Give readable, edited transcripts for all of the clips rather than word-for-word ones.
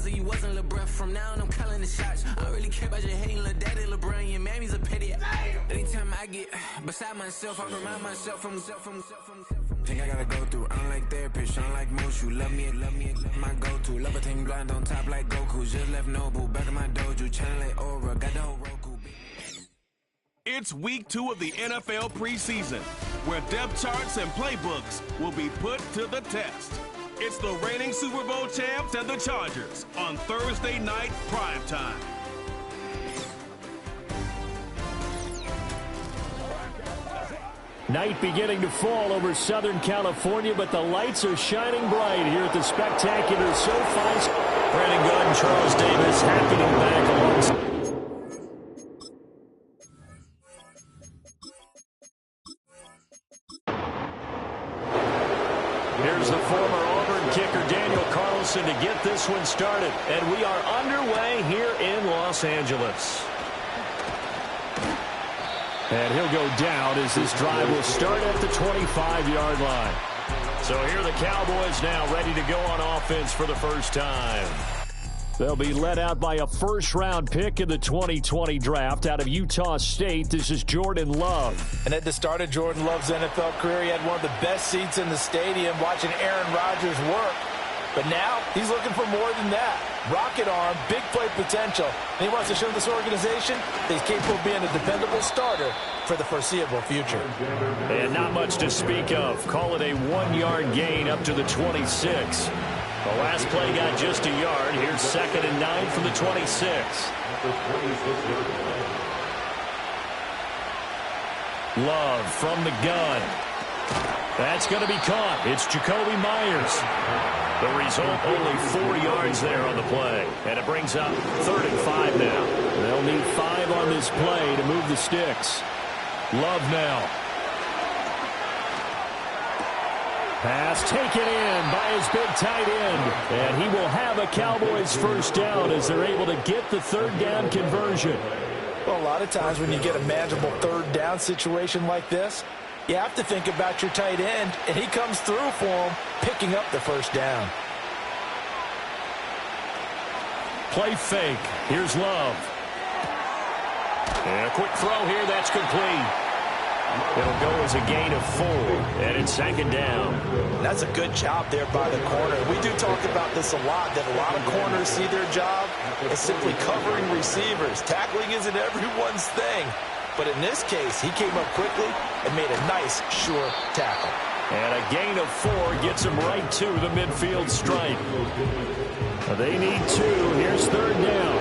so you wasn't LeBron. From now on, I'm calling the shots. I don't really care about your hating little daddy LeBron. Your mammy's a petty. Anytime I get beside myself, I remind myself from. Think I gotta go through. I don't like therapist, I don't like most. You love me, my go-to. Love a thing blind on top like Goku. Just left Noble, back in my dojo. Channel like Aura, got the whole Roku. It's week 2 of the NFL preseason, where depth charts and playbooks will be put to the test. It's the reigning Super Bowl champs and the Chargers on Thursday night primetime. Night beginning to fall over Southern California, but the lights are shining bright here at the spectacular SoFi. Brandon Good and Charles Davis happy to be back alongside. Here's the former Auburn kicker Daniel Carlson to get this one started. And we are underway here in Los Angeles. And he'll go down as this drive will start at the 25-yard line. So here are the Cowboys now ready to go on offense for the first time. They'll be led out by a first-round pick in the 2020 draft out of Utah State. This is Jordan Love. And at the start of Jordan Love's NFL career, he had one of the best seats in the stadium watching Aaron Rodgers work. But now he's looking for more than that. Rocket arm, big play potential. And he wants to show this organization that he's capable of being a dependable starter for the foreseeable future. And not much to speak of. Call it a 1-yard gain up to the 26. The last play got just a yard. Here's 2nd and 9 from the 26. Love from the gun. That's going to be caught. It's Jacoby Myers. The result, only 4 yards there on the play. And it brings up 3rd and 5 now. They'll need 5 on this play to move the sticks. Love now. Pass taken in by his big tight end. And he will have a Cowboys first down as they're able to get the 3rd down conversion. Well, a lot of times when you get a manageable 3rd down situation like this, you have to think about your tight end, and he comes through for him, picking up the first down. Play fake. Here's Love. And a quick throw here. That's complete. It'll go as a gain of 4, and it's 2nd down. That's a good job there by the corner. We do talk about this a lot, that a lot of corners see their job as simply covering receivers. Tackling isn't everyone's thing. But in this case, he came up quickly and made a nice, sure tackle. And a gain of 4 gets him right to the midfield stripe. They need 2. Here's 3rd down.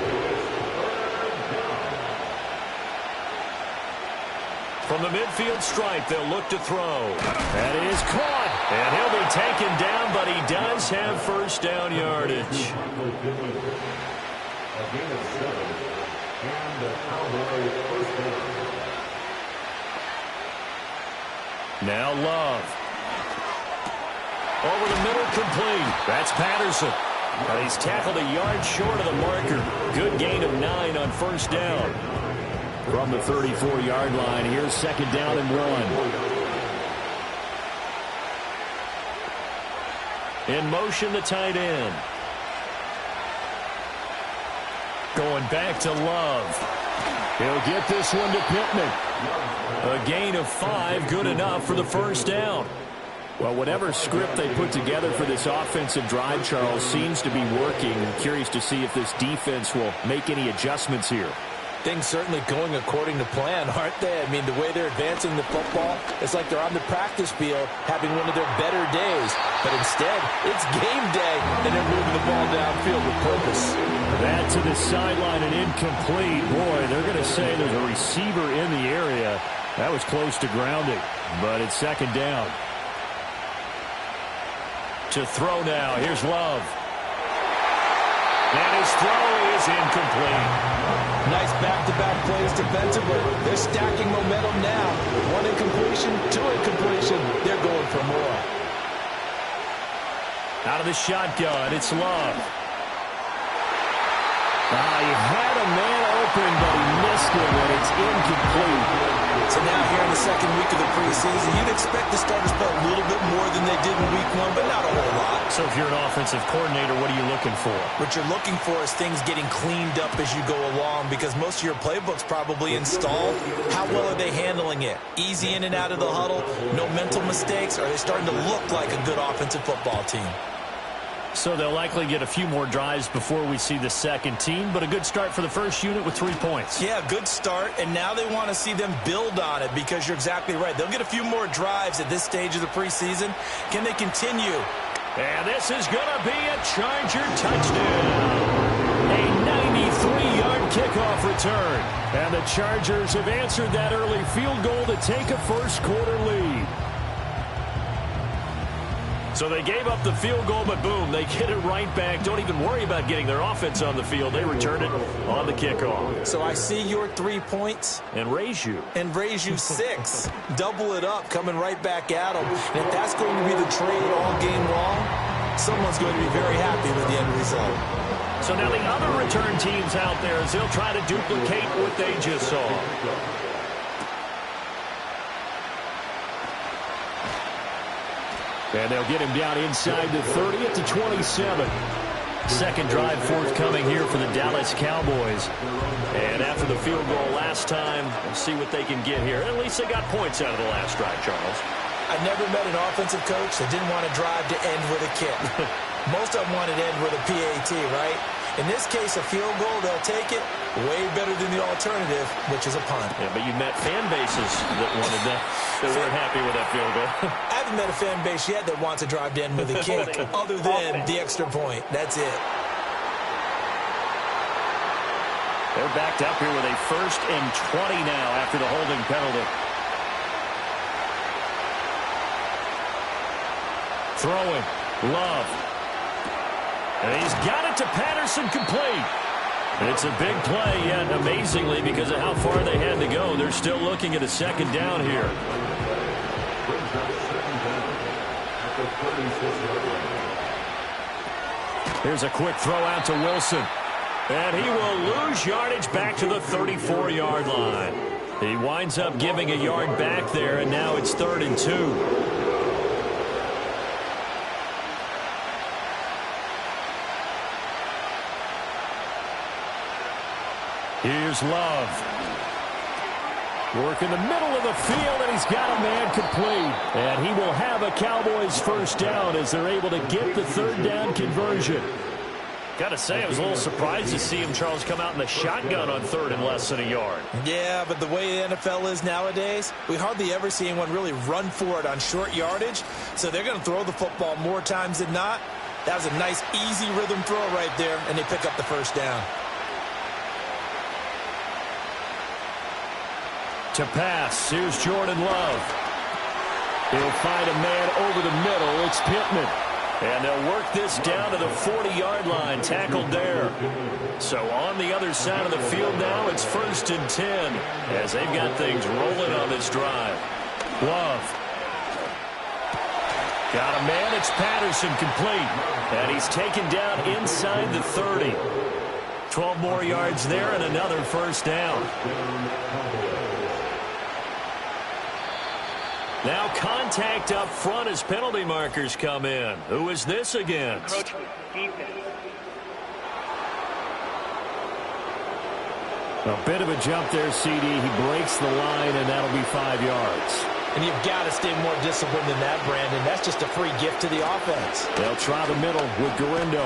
From the midfield stripe, they'll look to throw. That is caught. And he'll be taken down, but he does have first down yardage. A gain of 7. And the Cowboys first down. Now Love. Over the middle, complete. That's Patterson. He's tackled a yard short of the marker. Good gain of 9 on first down. From the 34-yard line, here's 2nd down and 1. In motion, the tight end. Going back to Love. He'll get this one to Pittman. A gain of 5, good enough for the first down. Well, whatever script they put together for this offensive drive, Charles, seems to be working. I'm curious to see if this defense will make any adjustments here. Things certainly going according to plan, aren't they? I mean, the way they're advancing the football, it's like they're on the practice field having one of their better days. But instead, it's game day, and they're moving the ball downfield with purpose. That to the sideline and incomplete. Boy, they're going to say there's a receiver in the area. That was close to grounding, but it's 2nd down. To throw now, here's Love. And his throw is incomplete. Nice back-to-back plays defensively. They're stacking momentum now. With 1 incompletion, 2 incompletion. They're going for more. Out of the shotgun, it's Love. He had a man open, but he missed basket, and it's incomplete. So now here in the second week of the preseason, you'd expect the starters to play a little bit more than they did in week one, but not a whole lot. So if you're an offensive coordinator, what are you looking for? What you're looking for is things getting cleaned up as you go along, because most of your playbook's probably installed. How well are they handling it? Easy in and out of the huddle? No mental mistakes? Are they starting to look like a good offensive football team? So they'll likely get a few more drives before we see the second team, but a good start for the first unit with 3 points. Yeah, good start, and now they want to see them build on it, because you're exactly right. They'll get a few more drives at this stage of the preseason. Can they continue? And this is going to be a Charger touchdown. A 93-yard kickoff return. And the Chargers have answered that early field goal to take a first-quarter lead. So they gave up the field goal, but boom, they get it right back. Don't even worry about getting their offense on the field. They return it on the kickoff. So I see your 3 points. And raise you. And raise you 6. Double it up, coming right back at them. And if that's going to be the trade all game long, someone's going to be very happy with the end result. So now the other return teams out there, as they'll try to duplicate what they just saw. And they'll get him down inside the 30 at the 27. Second drive forthcoming here for the Dallas Cowboys. And after the field goal last time, we'll see what they can get here. At least they got points out of the last drive, Charles. I never met an offensive coach that didn't want to drive to end with a kick. Most of them wanted to end with a PAT, right? In this case, a field goal, they'll take it way better than the alternative, which is a punt. Yeah, but you met fan bases that wanted that, that weren't happy with that field goal. I haven't met a fan base yet that wants to drive to end with a kick, other than the extra point. That's it. They're backed up here with a 1st and 20 now after the holding penalty. Throwing. Love. And he's got it to Patterson, complete. It's a big play, yet amazingly, because of how far they had to go, they're still looking at a second down here. Here's a quick throw out to Wilson. And he will lose yardage back to the 34-yard line. He winds up giving a yard back there, and now it's 3rd and 2. Here's Love. Work in the middle of the field, and he's got a man complete. And he will have a Cowboys first down as they're able to get the 3rd down conversion. Got to say, I was a little surprised to see him, Charles, come out in the shotgun on 3rd and less than a yard. Yeah, but the way the NFL is nowadays, we hardly ever see anyone really run for it on short yardage. So they're going to throw the football more times than not. That was a nice, easy rhythm throw right there, and they pick up the first down. To pass, here's Jordan Love. He'll find a man over the middle. It's Pittman. And they'll work this down to the 40-yard line, tackled there. So on the other side of the field now, it's 1st and 10 as they've got things rolling on this drive. Love. Got a man, it's Patterson, complete. And he's taken down inside the 30. 12 more yards there and another first down. Now contact up front as penalty markers come in. Who is this against? A bit of a jump there, CD. He breaks the line, and that'll be 5 yards. And you've got to stay more disciplined than that, Brandon. That's just a free gift to the offense. They'll try the middle with Garindo.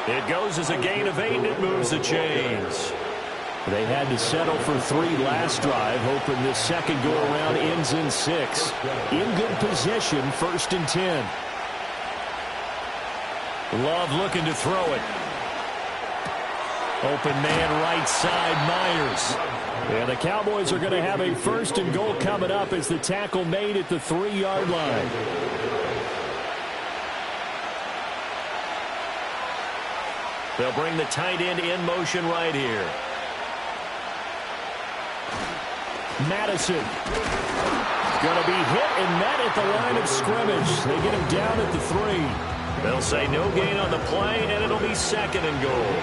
It goes as a gain of 8, and it moves the chains. They had to settle for 3 last drive, hoping this second go-around ends in 6. In good position, 1st and 10. Love looking to throw it. Open man right side, Myers. And the Cowboys are going to have a 1st and goal coming up as the tackle made at the 3-yard line. They'll bring the tight end in motion right here. Madison going to be hit and met at the line of scrimmage. They get him down at the 3. They'll say no gain on the play, and it'll be 2nd and goal.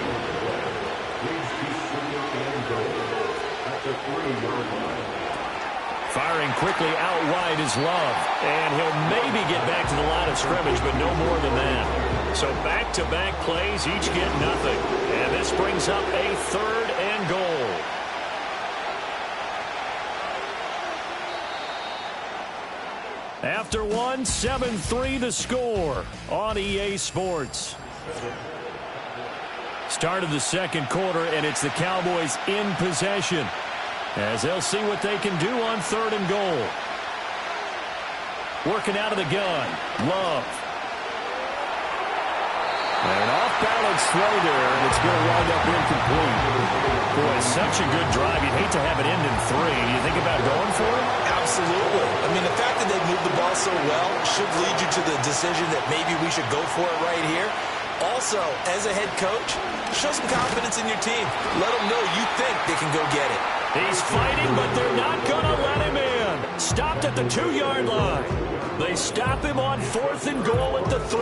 Firing quickly out wide is Love. And he'll maybe get back to the line of scrimmage, but no more than that. So back-to-back plays, each get nothing. And this brings up a 3rd and goal. After one, 7-3 the score on EA Sports. Start of the second quarter, and it's the Cowboys in possession, as they'll see what they can do on 3rd and goal. Working out of the gun, Love. And an off-balance throw there, and it's going to wind up incomplete. Boy, such a good drive. You'd hate to have it end in 3. You think about going for it? Absolutely. I mean, the fact that they moved the ball so well should lead you to the decision that maybe we should go for it right here. Also, as a head coach, show some confidence in your team. Let them know you think they can go get it. He's fighting, but they're not going to let him in. Stopped at the 2-yard line. They stop him on 4th and goal at the 3.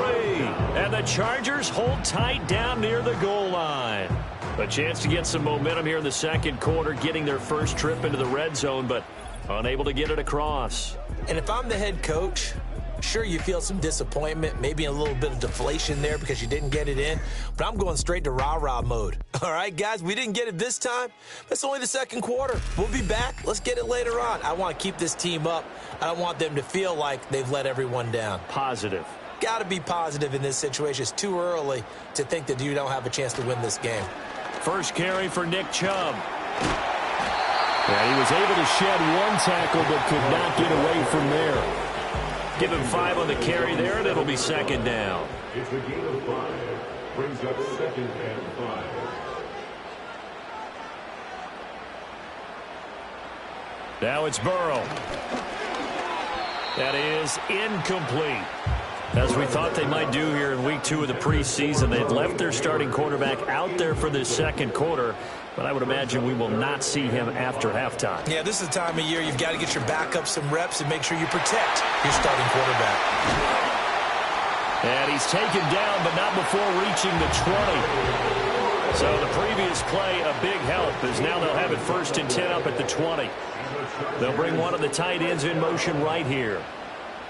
And the Chargers hold tight down near the goal line. A chance to get some momentum here in the second quarter, getting their first trip into the red zone, but unable to get it across. And if I'm the head coach, sure, you feel some disappointment, maybe a little bit of deflation there because you didn't get it in, but I'm going straight to rah-rah mode. All right, guys, we didn't get it this time. That's only the second quarter. We'll be back. Let's get it later on. I want to keep this team up. I don't want them to feel like they've let everyone down. Positive. Got to be positive in this situation. It's too early to think that you don't have a chance to win this game. First carry for Nick Chubb. And he was able to shed one tackle but could not get away from there. Give him 5 on the carry there, and it'll be 2nd down. It's a gain of 5. Brings up 2nd and 5. Now it's Burrow. That is incomplete. As we thought they might do here in week 2 of the preseason, they've left their starting quarterback out there for this second quarter, but I would imagine we will not see him after halftime. Yeah, this is the time of year you've got to get your backup some reps and make sure you protect your starting quarterback. And he's taken down, but not before reaching the 20. So the previous play, a big help, as now they'll have it 1st and 10 up at the 20. They'll bring one of the tight ends in motion right here.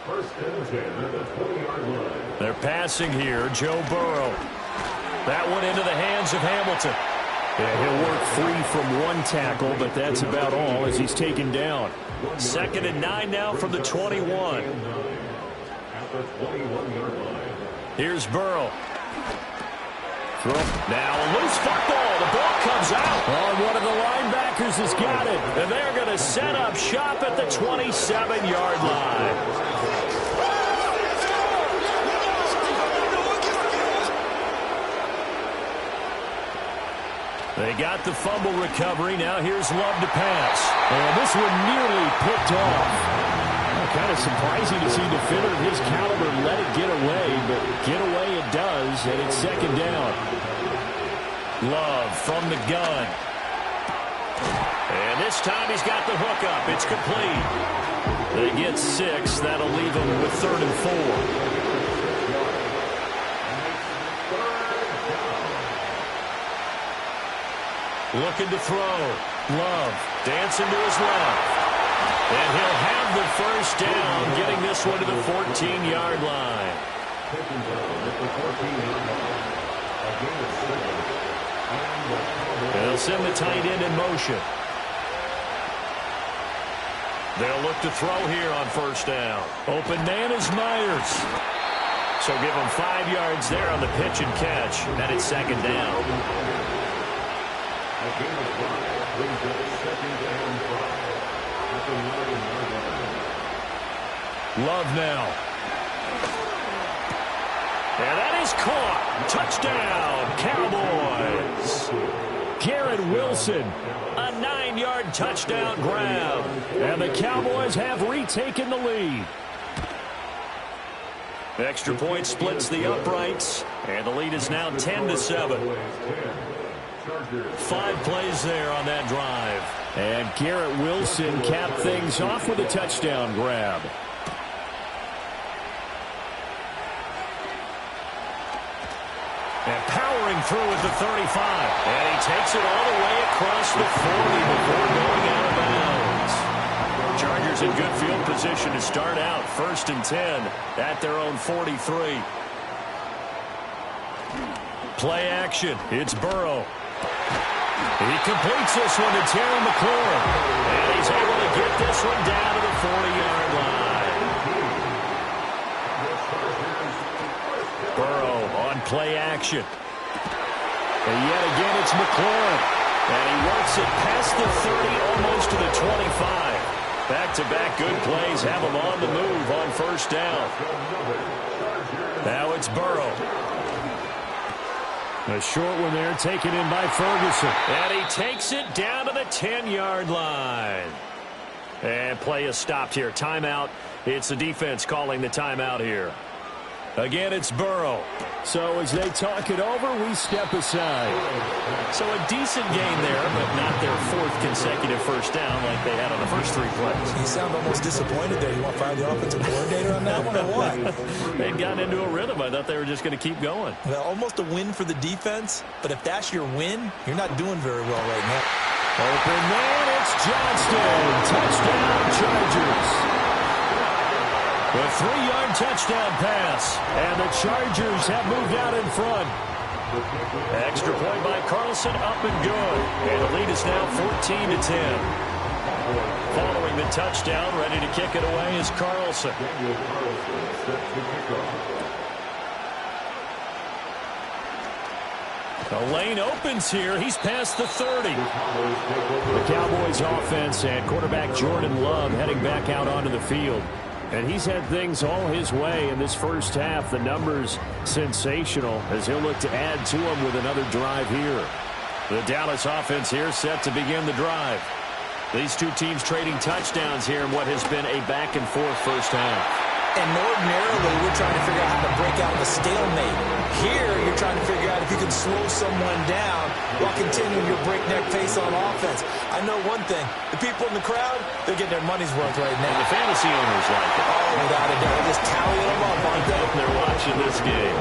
1st and 10 at the 20-yard line. They're passing here, Joe Burrow. That one into the hands of Hamilton. Yeah, he'll work free from one tackle, but that's about all as he's taken down. 2nd and 9 now from the 21. At the 21-yard line. Here's Burrow. Now a loose football. The ball comes out. Oh, one of the linebackers has got it. And they're going to set up shop at the 27-yard line. They got the fumble recovery. Now here's Love to pass. And this one nearly picked off. Kind of surprising to see a defender of his caliber let it get away, but get away it does, and it's 2nd down. Love from the gun. And this time he's got the hook up. It's complete. They get 6. That'll leave them with 3rd and 4. Looking to throw. Love dancing to his left. And he'll have the 1st down, getting this one to the 14-yard line. They'll send the tight end in motion. They'll look to throw here on 1st down. Open man is Myers. So give him 5 yards there on the pitch and catch. And it's 2nd down. Love now. And that is caught. Touchdown, Cowboys. Garrett Wilson, a 9-yard touchdown grab. And the Cowboys have retaken the lead. Extra point splits the uprights. And the lead is now 10-7. 5 plays there on that drive. And Garrett Wilson capped things off with a touchdown grab. And powering through at the 35. And he takes it all the way across the 40 before going out of bounds. Chargers in good field position to start out. 1st and 10 at their own 43. Play action. It's Burrow. He completes this one to Terry McLaurin. And he's able to get this one down to the 40-yard line. Burrow on play action. And yet again, it's McLaurin. And he works it past the 30, almost to the 25. Back-to-back good plays have him on the move on 1st down. Now it's Burrow. A short one there taken in by Ferguson. And he takes it down to the 10-yard line. And play is stopped here. Timeout. It's the defense calling the timeout here. Again, it's Burrow. So as they talk it over, we step aside. So a decent gain there, but not their 4th consecutive 1st down like they had on the first 3 plays. You sound almost disappointed there. You want to fire the offensive coordinator on that one or what? They'd gotten into a rhythm. I thought they were just going to keep going. Well, almost a win for the defense, but if that's your win, you're not doing very well right now. Open man, it's Johnston. Touchdown, Chargers. A 3-yard touchdown pass, and the Chargers have moved out in front. Extra point by Carlson, up and good. And the lead is now 14-10. Following the touchdown, ready to kick it away is Carlson. The lane opens here. He's past the 30. The Cowboys offense and quarterback Jordan Love heading back out onto the field. And he's had things all his way in this first half. The numbers sensational as he'll look to add to them with another drive here. The Dallas offense here set to begin the drive. These two teams trading touchdowns here in what has been a back-and-forth first half. And ordinarily, we're trying to figure out how to break out of a stalemate. Here, you're trying to figure out if you can slow someone down while continuing your breakneck pace on offense. I know one thing. The people in the crowd, they're getting their money's worth right now. And the fantasy owners like it. Oh, without a doubt. They're just tallying them up, aren't they? They're watching this game.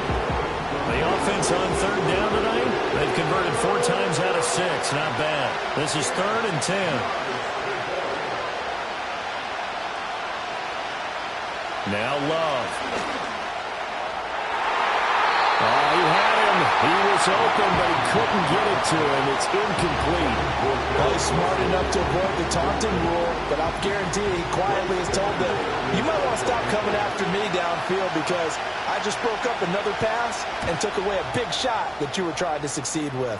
The offense on 3rd down tonight, they've converted 4 times out of 6. Not bad. This is 3rd and 10. Now Love. Oh, he had him. He was open, but he couldn't get it to him. It's incomplete. Well, he's smart enough to avoid the taunting rule, but I'll guarantee he quietly has told them, you might want to stop coming after me downfield because I just broke up another pass and took away a big shot that you were trying to succeed with.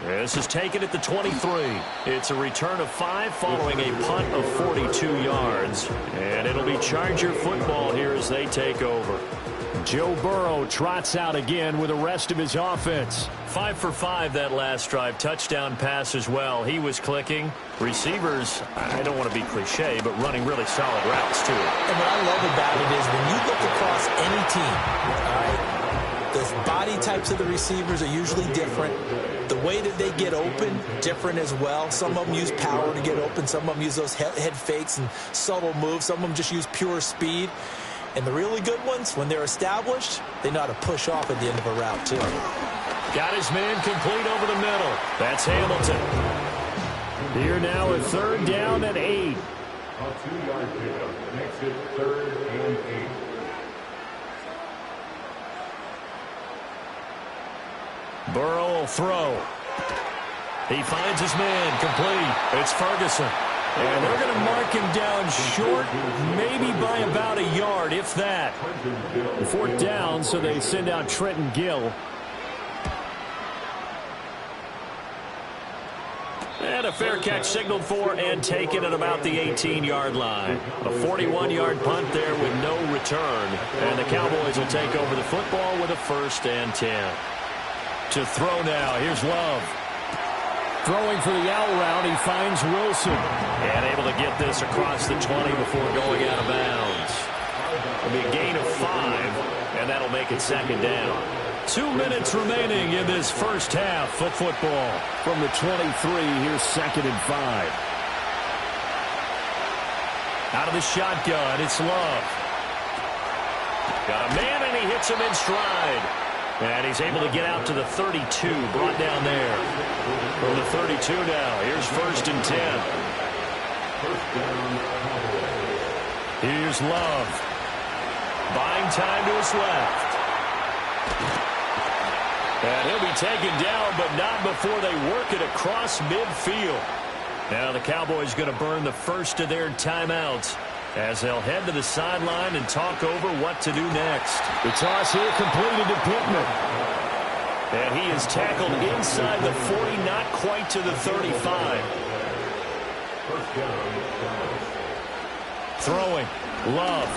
This is taken at the 23. It's a return of 5 following a punt of 42 yards. And it'll be Charger football here as they take over. Joe Burrow trots out again with the rest of his offense. 5 for 5 that last drive. Touchdown pass as well. He was clicking. Receivers, I don't want to be cliche, but running really solid routes too. And what I love about it is when you look across any team, all right, the body types of the receivers are usually different. The way that they get open, different as well. Some of them use power to get open. Some of them use those head fakes and subtle moves. Some of them just use pure speed. And the really good ones, when they're established, they know how to push off at the end of a route, too. Got his man complete over the middle. That's Hamilton. Here now at 3rd down and 8. A 2-yard pickup makes it 3rd and 8. Burrow will throw. He finds his man complete. It's Ferguson. And they're going to mark him down short, maybe by about a yard, if that. 4th down, so they send out Trenton Gill. And a fair catch signaled for and taken at about the 18-yard line. A 41-yard punt there with no return. And the Cowboys will take over the football with a 1st and 10. To throw now, here's Love. Throwing for the out route, he finds Wilson. And able to get this across the 20 before going out of bounds. It'll be a gain of 5, and that'll make it 2nd down. 2 minutes remaining in this first half of football. From the 23, here's 2nd and 5. Out of the shotgun, it's Love. Got a man, and he hits gets him in stride. And he's able to get out to the 32, brought down there. From the 32 now, here's 1st and 10. Here's Love. Buying time to his left. And he'll be taken down, but not before they work it across midfield. Now the Cowboys going to burn the first of their timeouts as they'll head to the sideline and talk over what to do next. The toss here completed to Pittman. And he is tackled inside the 40, not quite to the 35. Throwing. Love.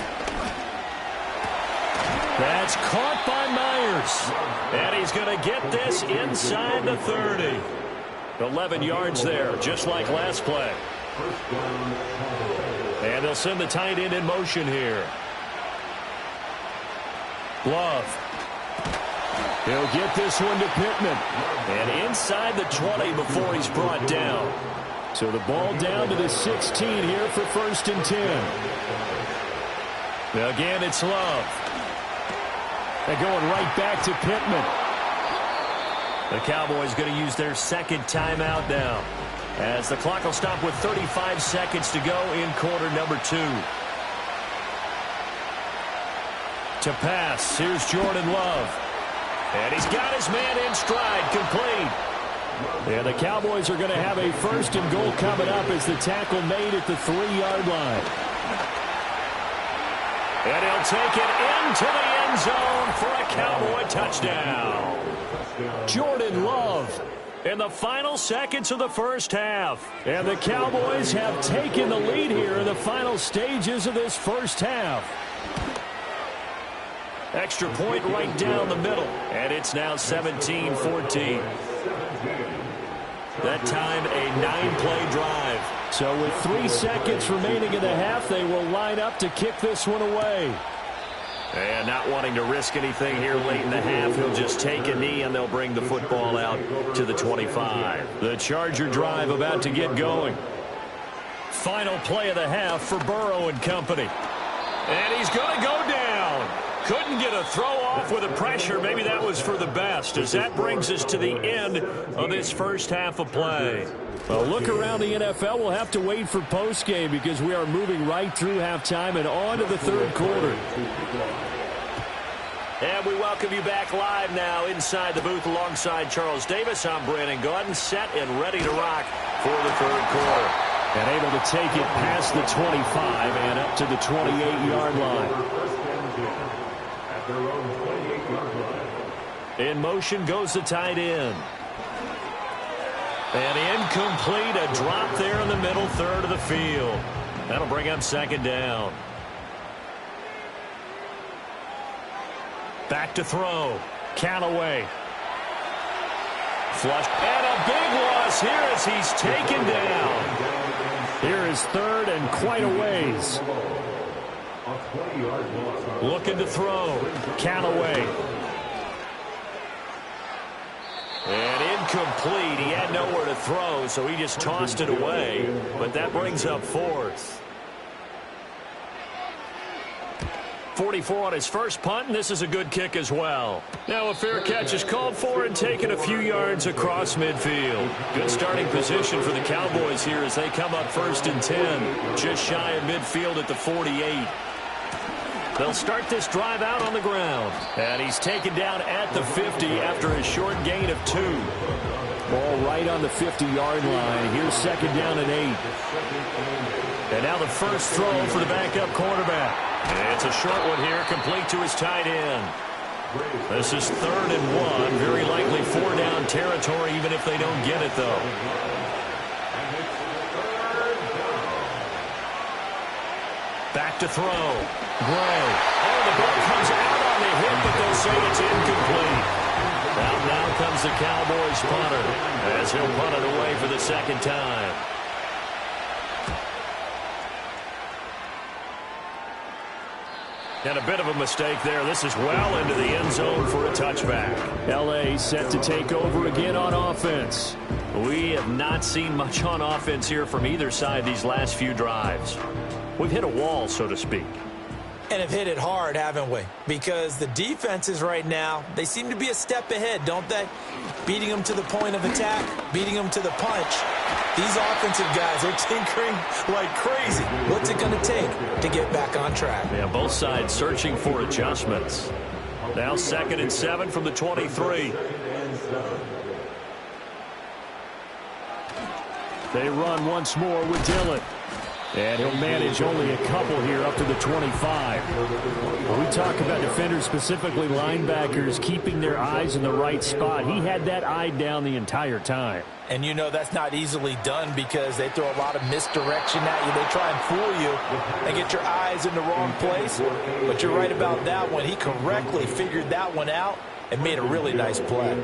That's caught by Myers. And he's going to get this inside the 30. 11 yards there, just like last play. And they'll send the tight end in motion here. Love. He'll get this one to Pittman. And inside the 20 before he's brought down. So the ball down to the 16 here for 1st and 10. Again, it's Love. They're going right back to Pittman. The Cowboys going to use their second timeout now, as the clock will stop with 35 seconds to go in quarter number 2. To pass, here's Jordan Love. And he's got his man in stride, complete. And the Cowboys are going to have a 1st and goal coming up as the tackle made at the 3-yard line. And he'll take it into the end zone for a Cowboy touchdown. Jordan Love In the final seconds of the first half. And the Cowboys have taken the lead here in the final stages of this first half. Extra point right down the middle. And it's now 17-14. That time a 9-play drive. So with 3 seconds remaining in the half, they will line up to kick this one away. And not wanting to risk anything here late in the half, he'll just take a knee and they'll bring the football out to the 25. The Charger drive about to get going. Final play of the half for Burrow and company. And he's going to go down. Couldn't get a throw off with the pressure. Maybe that was for the best, as that brings us to the end of this first half of play. Well, look around the NFL. We'll have to wait for postgame because we are moving right through halftime and on to the third quarter. And we welcome you back live now inside the booth alongside Charles Davis. I'm Brandon Gaudin, set and ready to rock for the third quarter. And able to take it past the 25 and up to the 28-yard line. In motion goes the tight end. And incomplete, a drop there in the middle third of the field. That'll bring up second down. Back to throw. Callaway. Flush. And a big loss here as he's taken down. Here is third and quite a ways. Looking to throw. Callaway. And incomplete. He had nowhere to throw, so he just tossed it away. But that brings up fourth. 44 on his first punt, and this is a good kick as well. Now a fair catch is called for and taken a few yards across midfield. Good starting position for the Cowboys here as they come up first and 10. Just shy of midfield at the 48. They'll start this drive out on the ground. And he's taken down at the 50 after a short gain of 2. Ball right on the 50-yard line. Here's second down and 8. And now the first throw for the backup quarterback. And it's a short one here, complete to his tight end. This is 3rd and 1. Very likely 4-down territory, even if they don't get it, though. Back to throw. Gray. Oh, the ball comes out on the hit, but they'll say it's incomplete. Now comes the Cowboys punter, as he'll punt it away for the second time. And a bit of a mistake there. This is well into the end zone for a touchback. L.A. set to take over again on offense. We have not seen much on offense here from either side these last few drives. We've hit a wall, so to speak. And have hit it hard, haven't we? Because the defenses right now, they seem to be a step ahead, don't they? Beating them to the point of attack, beating them to the punch. These offensive guys are tinkering like crazy. What's it going to take to get back on track? Yeah, both sides searching for adjustments. Now 2nd and 7 from the 23. They run once more with Dillon. And he'll manage only a couple here up to the 25. When we talk about defenders, specifically linebackers, keeping their eyes in the right spot, he had that eye down the entire time. And you know that's not easily done because they throw a lot of misdirection at you. They try and fool you and get your eyes in the wrong place. But you're right about that one. He correctly figured that one out and made a really nice play.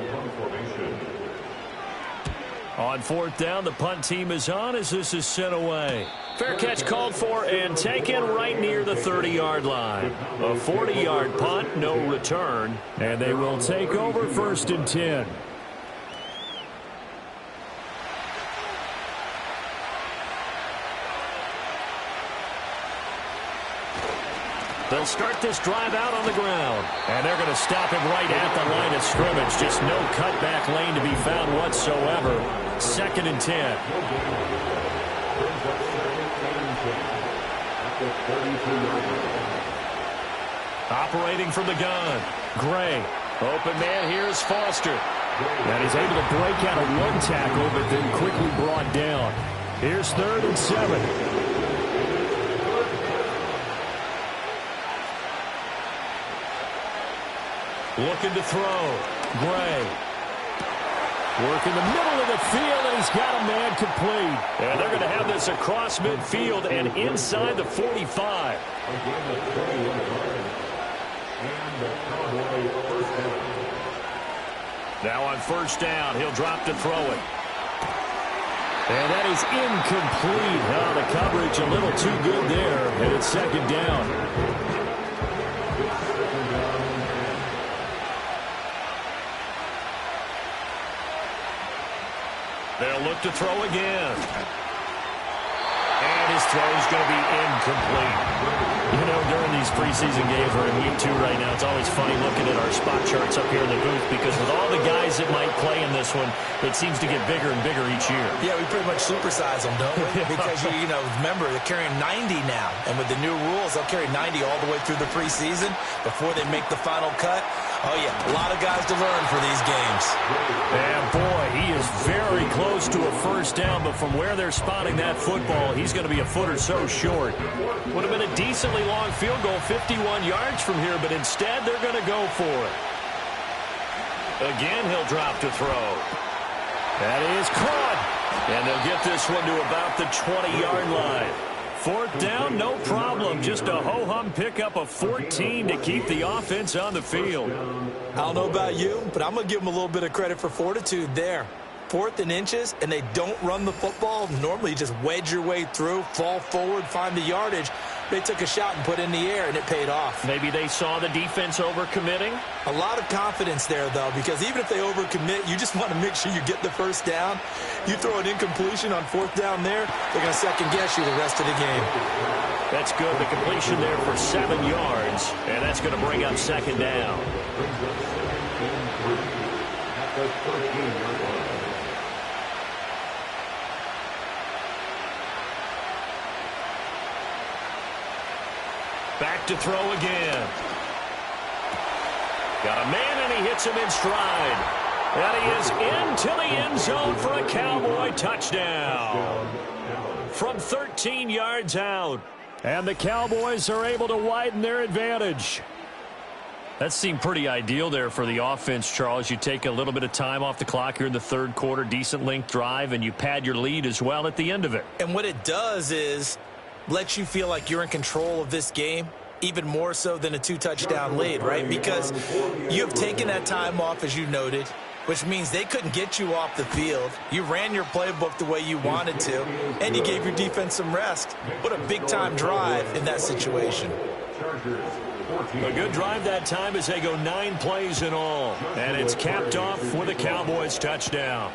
On 4th down, the punt team is on as this is sent away. Fair catch called for and taken right near the 30-yard line. A 40-yard punt, no return, and they will take over 1st and 10. They'll start this drive out on the ground. And they're going to stop him right at the line of scrimmage. Just no cutback lane to be found whatsoever. 2nd and 10. Operating from the gun. Gray. Open man, here's Foster. And he's able to break out of one tackle, but then quickly brought down. Here's 3rd and 7. Looking to throw. Gray. Work in the middle of the field, and he's got a man complete. And they're going to have this across midfield and inside the 45. Now on 1st down, he'll drop to throw it. And that is incomplete. Oh, the coverage a little too good there, and it's 2nd down. They'll look to throw again. And his throw is going to be incomplete. You know, during these preseason games, we're in week 2 right now, it's always funny looking at our spot charts up here in the booth because with all the guys that might play in this one, it seems to get bigger and bigger each year. Yeah, we pretty much supersize them, don't we? Because, you know, remember, they're carrying 90 now. And with the new rules, they'll carry 90 all the way through the preseason before they make the final cut. Oh, yeah, a lot of guys to learn for these games. And, boy, he is very close to a 1st down, but from where they're spotting that football, he's going to be a foot or so short. Would have been a decently long field goal, 51 yards from here, but instead they're going to go for it. Again, he'll drop to throw. That is caught. And they'll get this one to about the 20-yard line. 4th down, no problem. Just a ho-hum pickup of 14 to keep the offense on the field. I don't know about you, but I'm going to give them a little bit of credit for fortitude there. 4th and inches, and they don't run the football. Normally, you just wedge your way through, fall forward, find the yardage. They took a shot and put it in the air, and it paid off. Maybe they saw the defense overcommitting? A lot of confidence there, though, because even if they overcommit, you just want to make sure you get the 1st down. You throw an incompletion on 4th down there, they're going to second-guess you the rest of the game. That's good. The completion there for 7 yards, and that's going to bring up 2nd down. Back to throw again. Got a man, and he hits him in stride. And he is into the end zone for a Cowboy touchdown. From 13 yards out. And the Cowboys are able to widen their advantage. That seemed pretty ideal there for the offense, Charles. You take a little bit of time off the clock here in the 3rd quarter, decent length drive, and you pad your lead as well at the end of it. And what it does is let you feel like you're in control of this game, even more so than a 2-touchdown lead, right? Because you have taken that time off, as you noted, which means they couldn't get you off the field. You ran your playbook the way you wanted to, and you gave your defense some rest. What a big-time drive in that situation. A good drive that time as they go 9 plays in all. And it's capped off with a Cowboys touchdown.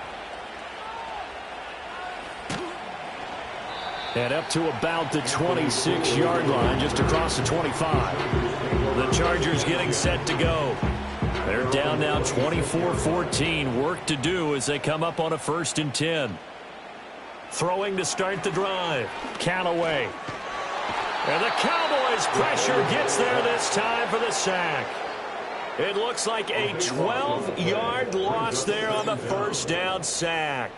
And up to about the 26-yard line, just across the 25. The Chargers getting set to go. They're down now 24-14. Work to do as they come up on a 1st and 10. Throwing to start the drive. Callaway. And the Cowboys' pressure gets there this time for the sack. It looks like a 12-yard loss there on the 1st down sack.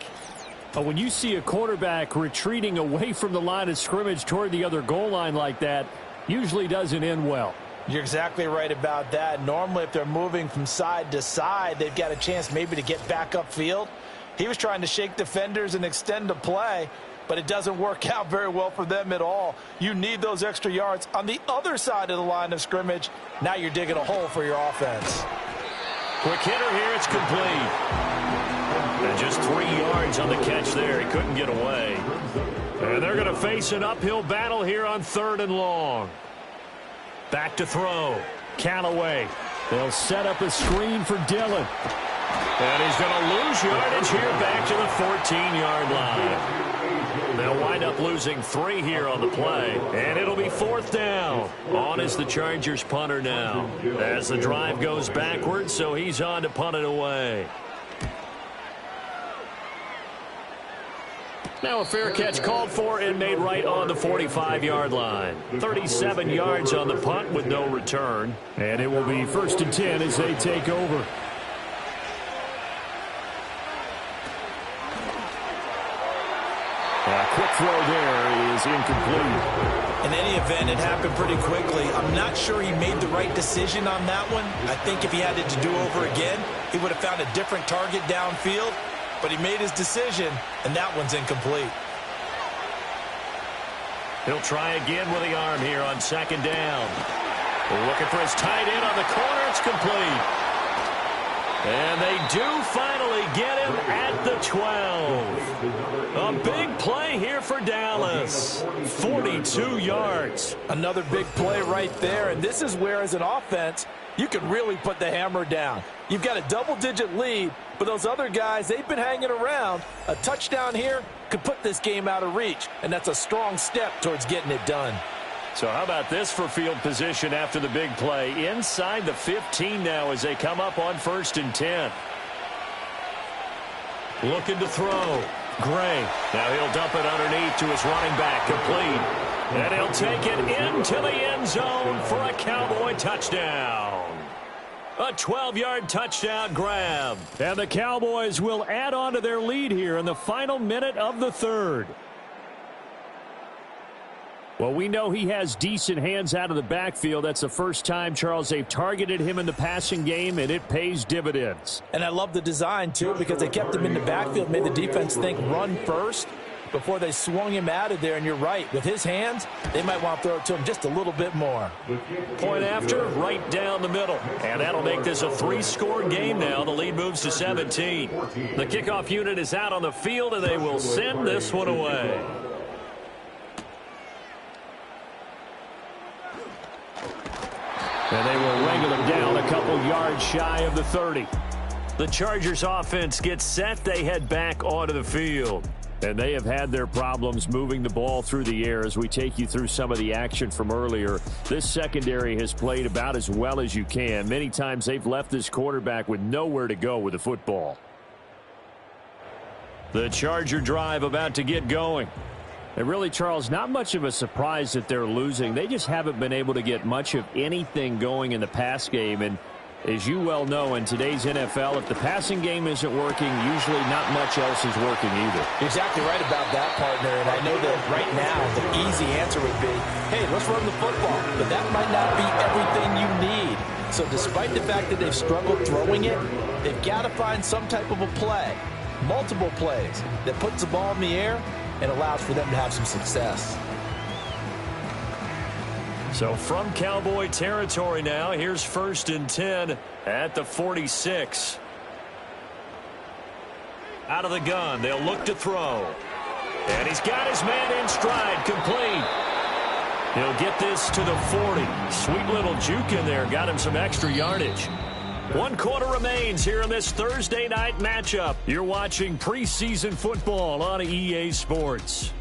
When you see a quarterback retreating away from the line of scrimmage toward the other goal line like that, usually doesn't end well. You're exactly right about that. Normally, if they're moving from side to side, they've got a chance maybe to get back upfield. He was trying to shake defenders and extend the play, but it doesn't work out very well for them at all. You need those extra yards on the other side of the line of scrimmage. Now you're digging a hole for your offense. Quick hitter here, it's complete. And just 3 yards on the catch there. He couldn't get away. And they're going to face an uphill battle here on 3rd and long. Back to throw. Callaway. They'll set up a screen for Dillon. And he's going to lose yardage here back to the 14-yard line. They'll wind up losing 3 here on the play. And it'll be 4th down. On is the Chargers punter now. As the drive goes backwards, so he's on to punt it away. Now a fair catch called for and made right on the 45-yard line. 37 yards on the punt with no return. And it will be 1st and 10 as they take over. A quick throw there is incomplete. In any event, it happened pretty quickly. I'm not sure he made the right decision on that one. I think if he had it to do over again, he would have found a different target downfield. But he made his decision, and that one's incomplete. He'll try again with the arm here on 2nd down. Looking for his tight end on the corner. It's complete. And they do finally get him at the 12. A big play here for Dallas. 42 yards. Another big play right there, and this is where, as an offense, you can really put the hammer down. You've got a double-digit lead, but those other guys, they've been hanging around. A touchdown here could put this game out of reach, and that's a strong step towards getting it done. So how about this for field position after the big play? Inside the 15 now as they come up on 1st and 10. Looking to throw. Gray. Now he'll dump it underneath to his running back. Complete. And he'll take it into the end zone for a Cowboy touchdown. A 12-yard touchdown grab. And the Cowboys will add on to their lead here in the final minute of the 3rd. Well, we know he has decent hands out of the backfield. That's the first time, Charles, they've targeted him in the passing game, and it pays dividends. And I love the design, too, because they kept him in the backfield, made the defense think run first before they swung him out of there. And you're right, with his hands, they might want to throw it to him just a little bit more. Point after, right down the middle. And that'll make this a 3-score game now. The lead moves to 17. The kickoff unit is out on the field, and they will send this one away. And they will wrangle him down a couple yards shy of the 30. The Chargers offense gets set. They head back onto the field. And they have had their problems moving the ball through the air as we take you through some of the action from earlier. This secondary has played about as well as you can. Many times they've left this quarterback with nowhere to go with the football. The Charger drive about to get going. And really, Charles, not much of a surprise that they're losing. They just haven't been able to get much of anything going in the pass game. And as you well know, in today's NFL, if the passing game isn't working, usually not much else is working either. You're exactly right about that, partner. And I know that right now the easy answer would be, hey, let's run the football. But that might not be everything you need. So despite the fact that they've struggled throwing it, they've got to find some type of a play, multiple plays, that puts the ball in the air and allows for them to have some success. So from Cowboy territory now, here's 1st and 10 at the 46. Out of the gun, they'll look to throw. And he's got his man in stride, complete. He'll get this to the 40. Sweet little juke in there, got him some extra yardage. 1 quarter remains here in this Thursday night matchup. You're watching preseason football on EA Sports.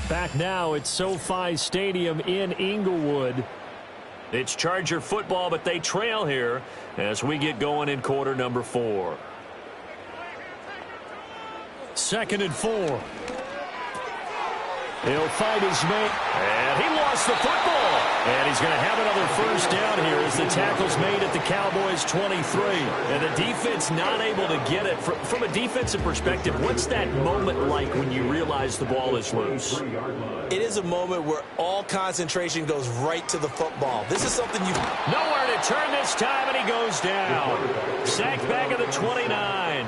Back now at SoFi Stadium in Inglewood. It's Charger football, but they trail here as we get going in quarter number 4. 2nd and 4. He'll fight his mate. And he lost the football. And he's going to have another first down here as the tackle's made at the Cowboys' 23. And the defense not able to get it. From a defensive perspective, what's that moment like when you realize the ball is loose? It is a moment where all concentration goes right to the football. This is something you... Nowhere to turn this time, and he goes down. Sacked back at the 29.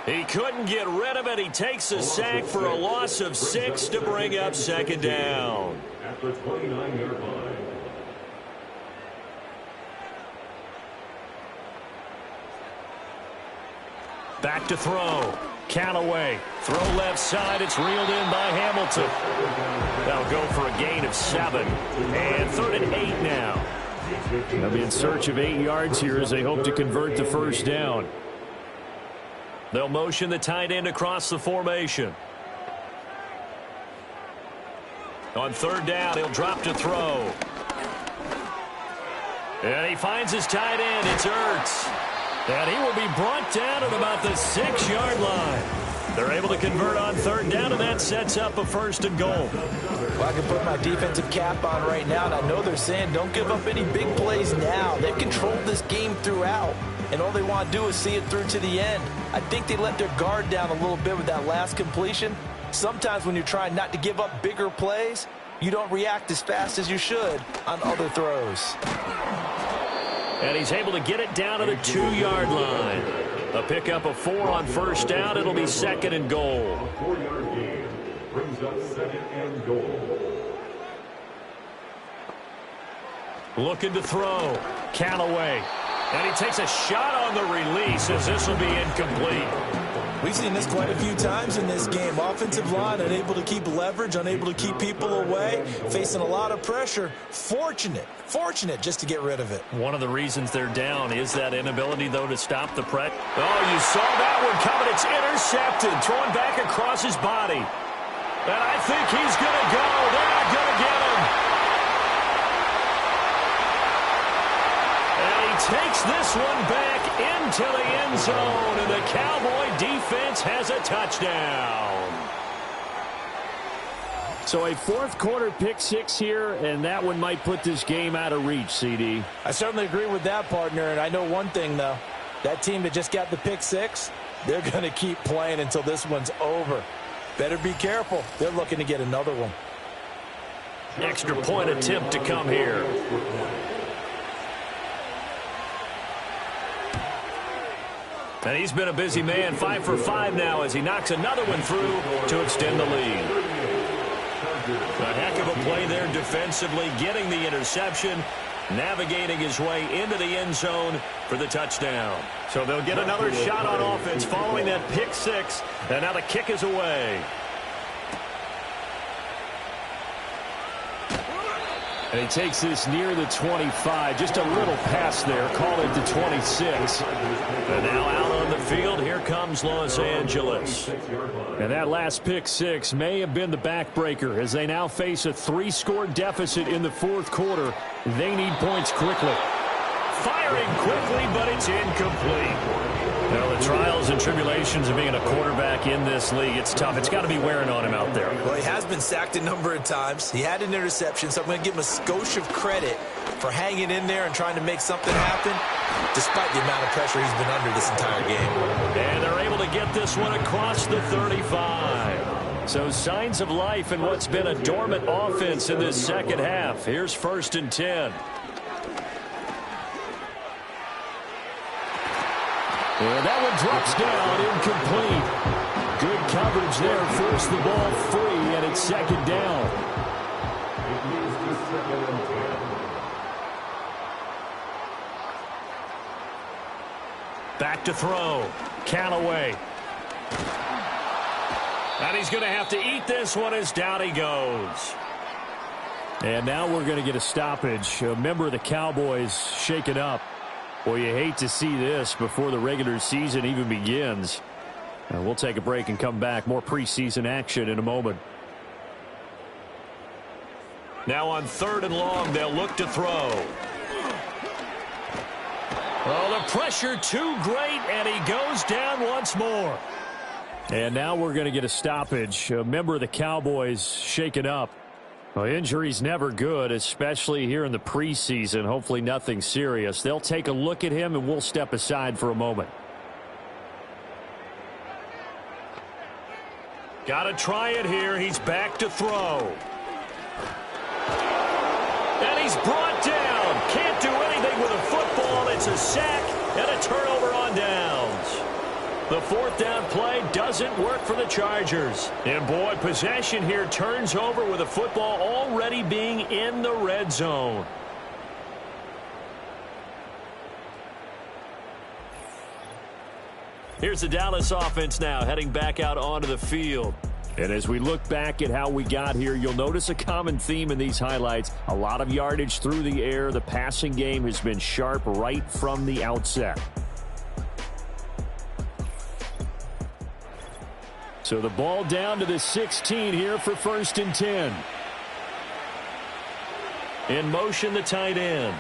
He couldn't get rid of it. He takes a sack for a loss of 6 to bring up 2nd down. At the 29-yard line. Back to throw. Callaway. Throw left side. It's reeled in by Hamilton. That'll go for a gain of 7. And 3rd and 8 now. They'll be in search of 8 yards here as they hope to convert the first down. They'll motion the tight end across the formation. On 3rd down, he'll drop to throw. And he finds his tight end. It's Ertz. And he will be brought down at about the 6-yard line. They're able to convert on 3rd down, and that sets up a 1st and goal. Well, I can put my defensive cap on right now, and I know they're saying don't give up any big plays now. They've controlled this game throughout, and all they want to do is see it through to the end. I think they let their guard down a little bit with that last completion. Sometimes when you're trying not to give up bigger plays, you don't react as fast as you should on other throws. And he's able to get it down to the 2-yard line. A pickup of 4 on 1st down. It'll be 2nd and goal. A 4-yard gain brings up 2nd and goal. Looking to throw. Callaway. And he takes a shot on the release as this will be incomplete. We've seen this quite a few times in this game. Offensive line unable to keep leverage, unable to keep people away, facing a lot of pressure. Fortunate just to get rid of it. One of the reasons they're down is that inability, though, to stop the press. Oh, you saw that one coming. It's intercepted. Thrown back across his body. And I think he's going to go. They're not going to get him. And he takes this one back into the end zone, and the Cowboy defense has a touchdown. So a 4th quarter pick 6 here, and that one might put this game out of reach, CD. I certainly agree with that, partner, and I know one thing, though. That team that just got the pick 6, they're going to keep playing until this one's over. Better be careful. They're looking to get another one. Extra point attempt to come here. And he's been a busy man, 5 for 5 now as he knocks another one through to extend the lead. A heck of a play there defensively, getting the interception, navigating his way into the end zone for the touchdown. So they'll get another shot on offense following that pick 6, and now the kick is away. And he takes this near the 25. Just a little pass there. Call it the 26. And now out on the field, here comes Los Angeles. And that last pick 6 may have been the backbreaker as they now face a 3-score deficit in the 4th quarter. They need points quickly. Firing quickly, but it's incomplete. Well, the trials and tribulations of being a quarterback in this league, it's tough. It's got to be wearing on him out there. Well, he has been sacked a number of times. He had an interception, so I'm going to give him a skosh of credit for hanging in there and trying to make something happen, despite the amount of pressure he's been under this entire game. And they're able to get this one across the 35. So signs of life in what's been a dormant offense in this second half. Here's 1st and 10. And that one drops down, incomplete. Good coverage there, forced the ball free, and it's 2nd down. It moves to 2nd and 10. Back to throw. Callaway. And he's going to have to eat this one as down he goes. And now we're going to get a stoppage. A member of the Cowboys shaken up. Well, you hate to see this before the regular season even begins. We'll take a break and come back. More preseason action in a moment. Now on 3rd and long, they'll look to throw. Oh, the pressure too great, and he goes down once more. And now we're going to get a stoppage. A member of the Cowboys shaken up. Well, injury's never good, especially here in the preseason. Hopefully nothing serious. They'll take a look at him, and we'll step aside for a moment. Got to try it here. He's back to throw. And he's brought down. Can't do anything with a football. It's a sack and a turnover on downs. The 4th down play doesn't work for the Chargers. And, boy, possession here turns over with a football already being in the red zone. Here's the Dallas offense now heading back out onto the field. And as we look back at how we got here, you'll notice a common theme in these highlights. A lot of yardage through the air. The passing game has been sharp right from the outset. So the ball down to the 16 here for 1st and 10. In motion, the tight end.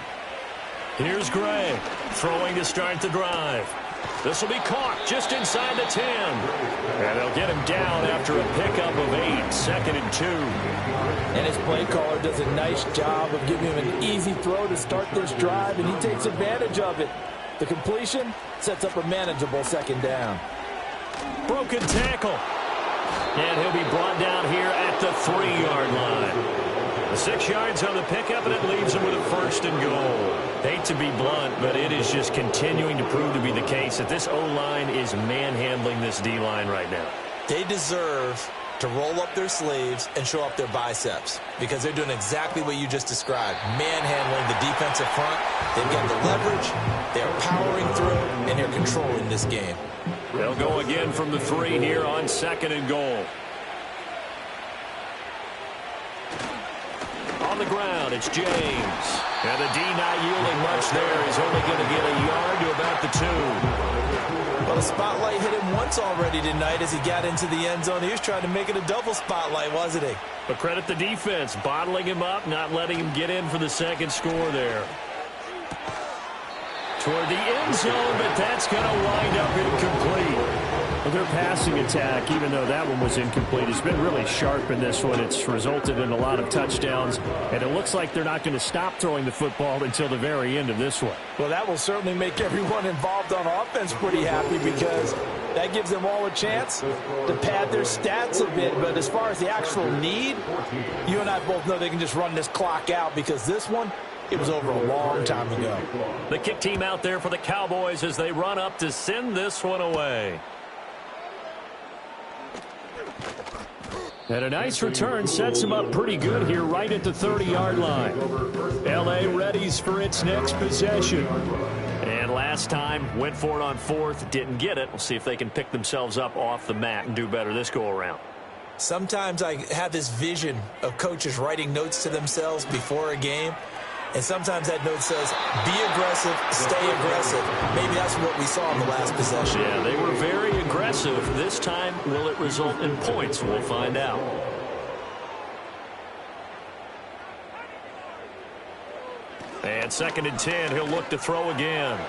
Here's Gray throwing to start the drive. This will be caught just inside the 10. And they'll get him down after a pickup of 8, 2nd and 2. And his play caller does a nice job of giving him an easy throw to start this drive, and he takes advantage of it. The completion sets up a manageable 2nd down. Broken tackle. And he'll be brought down here at the 3-yard line. 6 yards on the pickup, and it leaves him with a 1st and goal. Hate to be blunt, but it is just continuing to prove to be the case that this O-line is manhandling this D-line right now. They deserve to roll up their sleeves and show up their biceps because they're doing exactly what you just described, manhandling the defensive front. They've got the leverage, they're powering through, and they're controlling this game. They'll go again from the 3 here on 2nd and goal. On the ground, it's James. And the D not yielding much there. He's only going to get a yard to about the 2. Well, the spotlight hit him once already tonight as he got into the end zone. He was trying to make it a double spotlight, wasn't he? But credit the defense, bottling him up, not letting him get in for the 2nd score there. Toward the end zone, but that's going to wind up incomplete. Well, their passing attack, even though that one was incomplete, has been really sharp in this one. It's resulted in a lot of touchdowns, and it looks like they're not going to stop throwing the football until the very end of this one. Well, that will certainly make everyone involved on offense pretty happy because that gives them all a chance to pad their stats a bit. But as far as the actual need, you and I both know they can just run this clock out because this one, it was over a long time ago. The kick team out there for the Cowboys as they run up to send this one away. And a nice return sets him up pretty good here right at the 30-yard line. L.A. readies for its next possession. And last time, went for it on 4th, didn't get it. We'll see if they can pick themselves up off the mat and do better this go-around. Sometimes I have this vision of coaches writing notes to themselves before a game. And sometimes that note says, be aggressive, stay aggressive. Maybe that's what we saw in the last possession. Yeah, they were very aggressive. This time, will it result in points? We'll find out. And 2nd and 10, he'll look to throw again.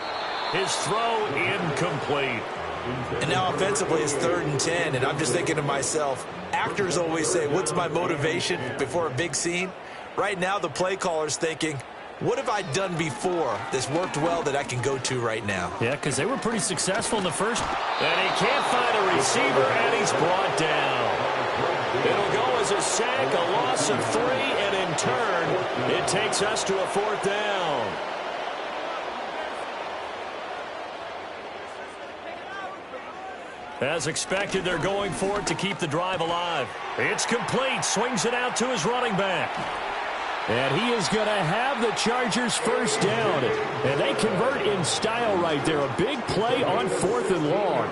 His throw incomplete. And now offensively, it's 3rd and 10, and I'm just thinking to myself, actors always say, what's my motivation before a big scene? Right now, the play caller's thinking, what have I done before that's worked well that I can go to right now? Yeah, because they were pretty successful in the first. And he can't find a receiver, and he's brought down. It'll go as a sack, a loss of 3, and in turn, it takes us to a 4th down. As expected, they're going for it to keep the drive alive. It's complete. Swings it out to his running back. And he is going to have the Chargers 1st down. And they convert in style right there. A big play on 4th and long.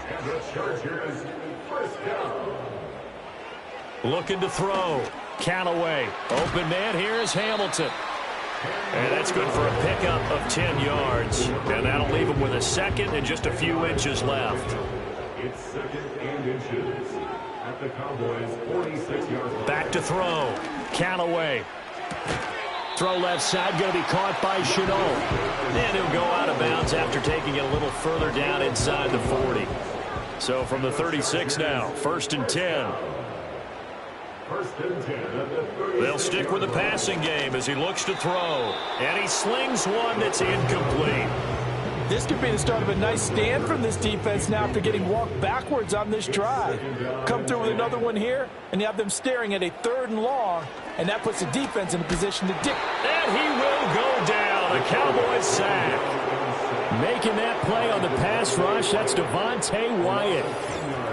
And the Chargers 1st down. Looking to throw. Callaway. Open man here is Hamilton. And that's good for a pickup of 10 yards. And that'll leave him with a 2nd and just a few inches left. It's 2nd and inches. at the Cowboys' 46-yard line. Back to throw. Callaway. Throw left side, going to be caught by Chenault. And he'll go out of bounds after taking it a little further down inside the 40. So from the 36 now, 1st and 10. They'll stick with the passing game as he looks to throw. And he slings one that's incomplete. This could be the start of a nice stand from this defense now after getting walked backwards on this drive. Come through with another one here, and you have them staring at a 3rd and long, and that puts the defense in a position to dig. And he will go down. A Cowboys sack. Making that play on the pass rush, that's Devontae Wyatt.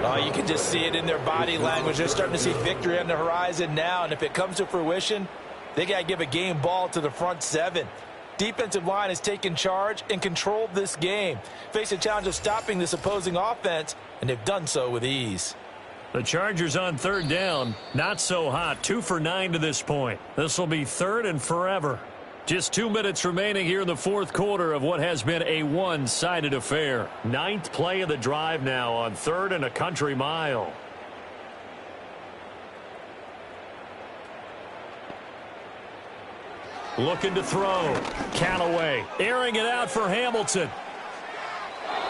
Oh, you can just see it in their body language. They're starting to see victory on the horizon now, and if it comes to fruition, they got to give a game ball to the front 7. Defensive line has taken charge and controlled this game. Face a challenge of stopping this opposing offense, and they've done so with ease. The Chargers on 3rd down. Not so hot. 2 for 9 to this point. This will be 3rd and forever. Just 2 minutes remaining here in the 4th quarter of what has been a one-sided affair. 9th play of the drive now on 3rd and a country mile. Looking to throw. Callaway airing it out for Hamilton.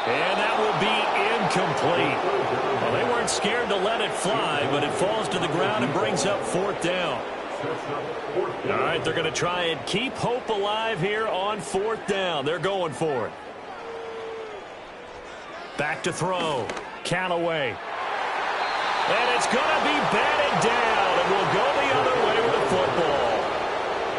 And that will be incomplete. Well, they weren't scared to let it fly, but it falls to the ground and brings up 4th down. All right, they're going to try and keep hope alive here on 4th down. They're going for it. Back to throw. Callaway. And it's going to be batted down, and will go the other way with the football.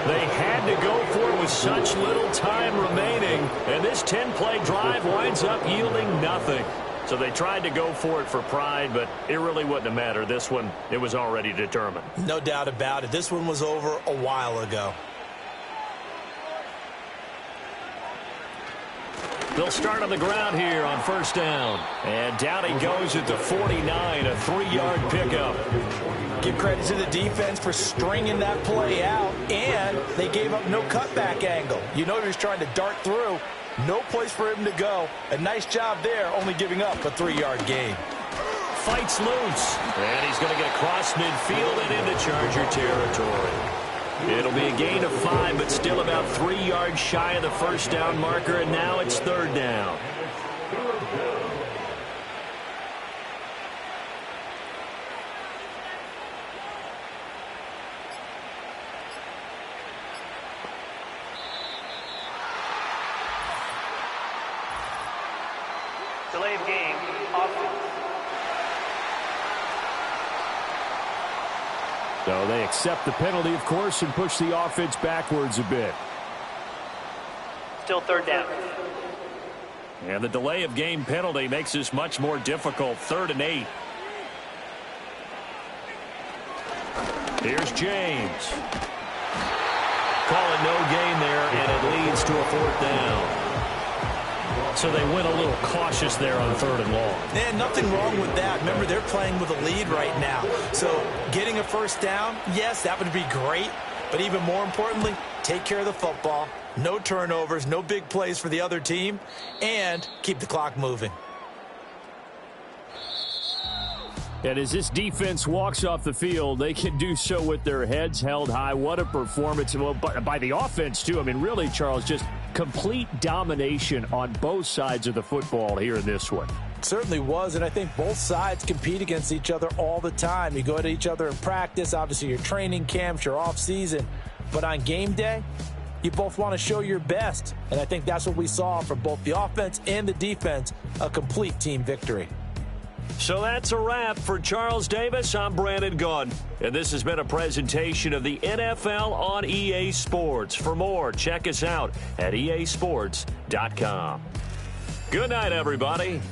They had to go for it with such little time remaining, and this 10-play drive winds up yielding nothing. So they tried to go for it for pride, but it really wouldn't have mattered. This one, it was already determined. No doubt about it. This one was over a while ago. They'll start on the ground here on 1st down. And down he goes at the 49, a 3-yard pickup. Give credit to the defense for stringing that play out, and they gave up no cutback angle. You know he was trying to dart through. No place for him to go. A nice job there, only giving up a 3-yard gain. Fights loose. And he's going to get across midfield and into Charger territory. It'll be a gain of 5, but still about 3 yards shy of the 1st down marker, and now it's 3rd down. Delay of game, offense. So they accept the penalty, of course, and push the offense backwards a bit. Still 3rd down. And the delay of game penalty makes this much more difficult. 3rd and 8. Here's James. Call it no gain there, and it leads to a 4th down. So they went a little cautious there on 3rd and long. And nothing wrong with that. Remember, they're playing with a lead right now. So getting a 1st down, yes, that would be great. But even more importantly, take care of the football. No turnovers, no big plays for the other team, and keep the clock moving. And as this defense walks off the field, they can do so with their heads held high. What a performance. Well, by the offense, too. I mean, really, Charles, just complete domination on both sides of the football here in this one. Certainly was, and I think both sides compete against each other all the time. You go at each other in practice, obviously your training camps, your off-season. But on game day, you both want to show your best. And I think that's what we saw from both the offense and the defense, a complete team victory. So that's a wrap for Charles Davis. I'm Brandon Gunn, and this has been a presentation of the NFL on EA Sports. For more, check us out at easports.com. Good night, everybody.